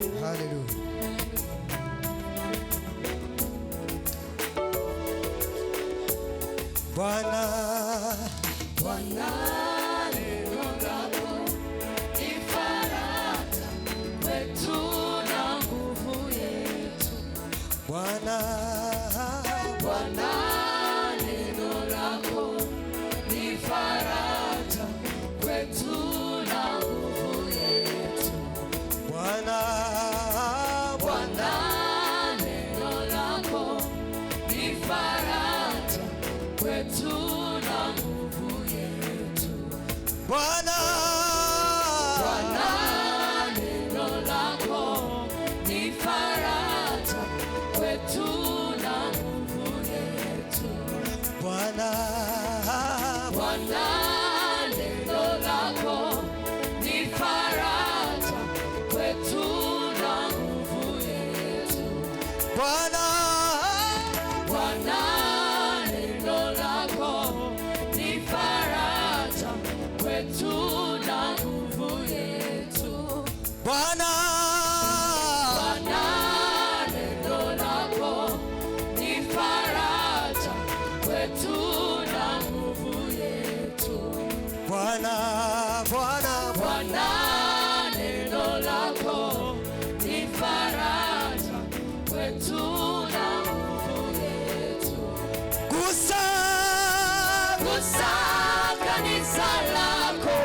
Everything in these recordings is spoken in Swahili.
Hallelujah. Bwana, Bwana, neno lako ni faraja kwetu na nguvu yetu. Bwana, Bwana, neno lako ni faraja kwetu na nguvu yetu. Bwana, Bwana, neno lako ni faraja kwetu na nguvu yetu. Bwana, Bwana, neno lako ni faraja kwetu na nguvu yetu. Bwana, Bwana, neno lako ni faraja kwetu na nguvu yetu. Bwana, Bwana, neno lako ni faraja kwetu na nguvu yetu. Bwana, Bwana, neno lako ni faraja kwetu na nguvu yetu. Bwana, Bwana, Bwana, neno lako ni faraja kwetu na nguvu yetu. gusa, Gusa kanisa lako,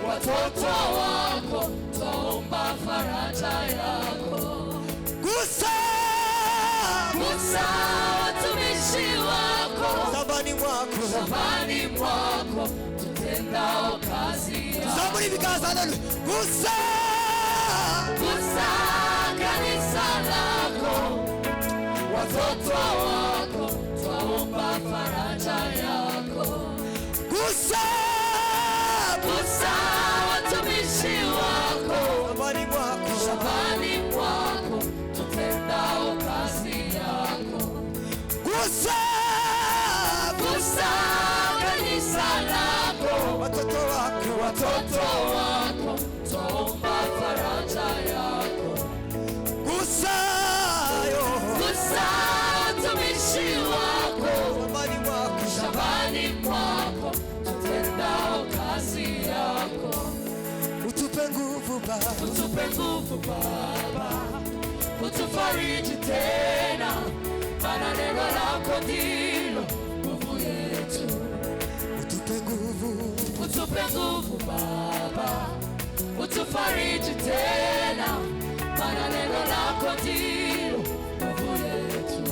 watoto wako, tuomba faraja yako. gusa, Gusa watumishi wako, sabani mwako, shambani mwako, tutendao kazi yako. sabuni vikazana, gusa, Gusa kanisa lako, watoto wako, tuomba faraja yako. gusa, Gusa watumishi wako, sabani mwako, shambani mwako, tutendao kazi yako. gusa, Gusa kanisa lako, watoto wako, watoto wako, tuomba faraja yako. gusa, yo, Gusa watumishi wako, sabani mwako, shambani mwako, tutendao kazi yako. utupe nguvu Baba, Utupe nguvu Baba, utufariji tena, maana neno lako ndilo nguvu yetu. utupe nguvu, Utupe nguvu Baba, utufariji tena, maana neno lako ndilo nguvu yetu.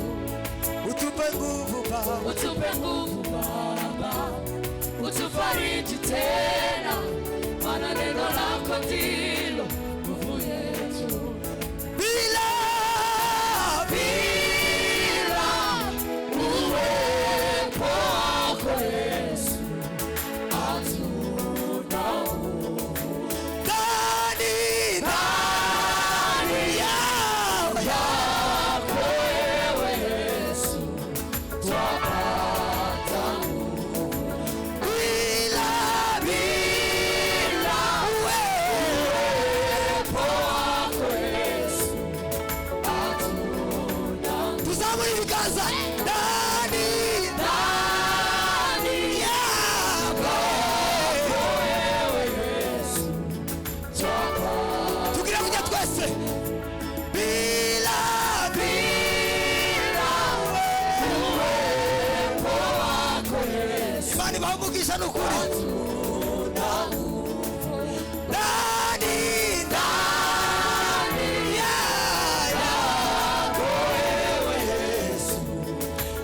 utupe nguvu Baba, Utupe nguvu Baba, utufariji tena, maana neno lako ndilo nguvu yetu. bila Bila uwepo wako Yesu, hatuna nguvu. ndani Ndani yako wewe Yesu, twapata nguvu. bila Uwepo wako Yesu, hatuna nguvu. tuzamuri ibiganza ndani Ndani yako wewe Yesu, twapata tugira kujya twese bila uwepo wako Yesu, imani bahumugisha n'ukuri hatuna nguvu. ndani Ndani yako wewe Yesu,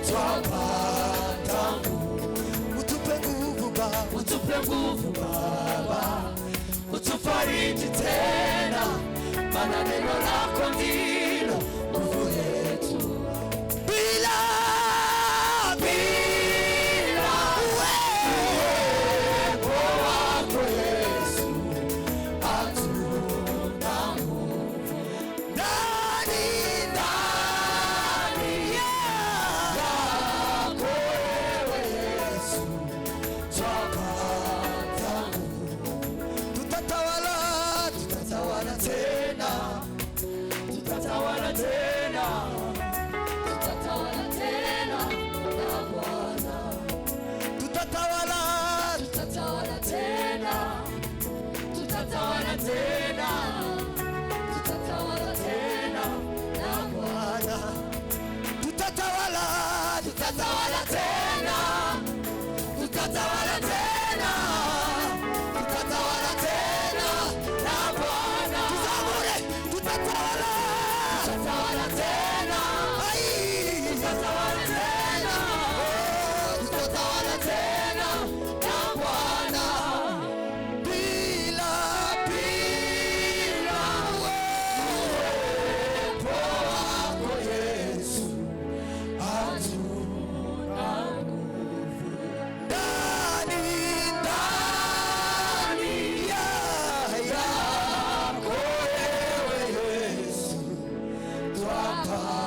twapata nguvu. utupe nguvu Baba, Utupe nguvu Baba, utufariji tena, maana neno lako ndilo nguvu yetu. bila Uwepo wako Yesu, hatuna nguvu. ndani Yako wewe Yesu, twapata nguvu. tutatawala Tutatawala tena, Baba.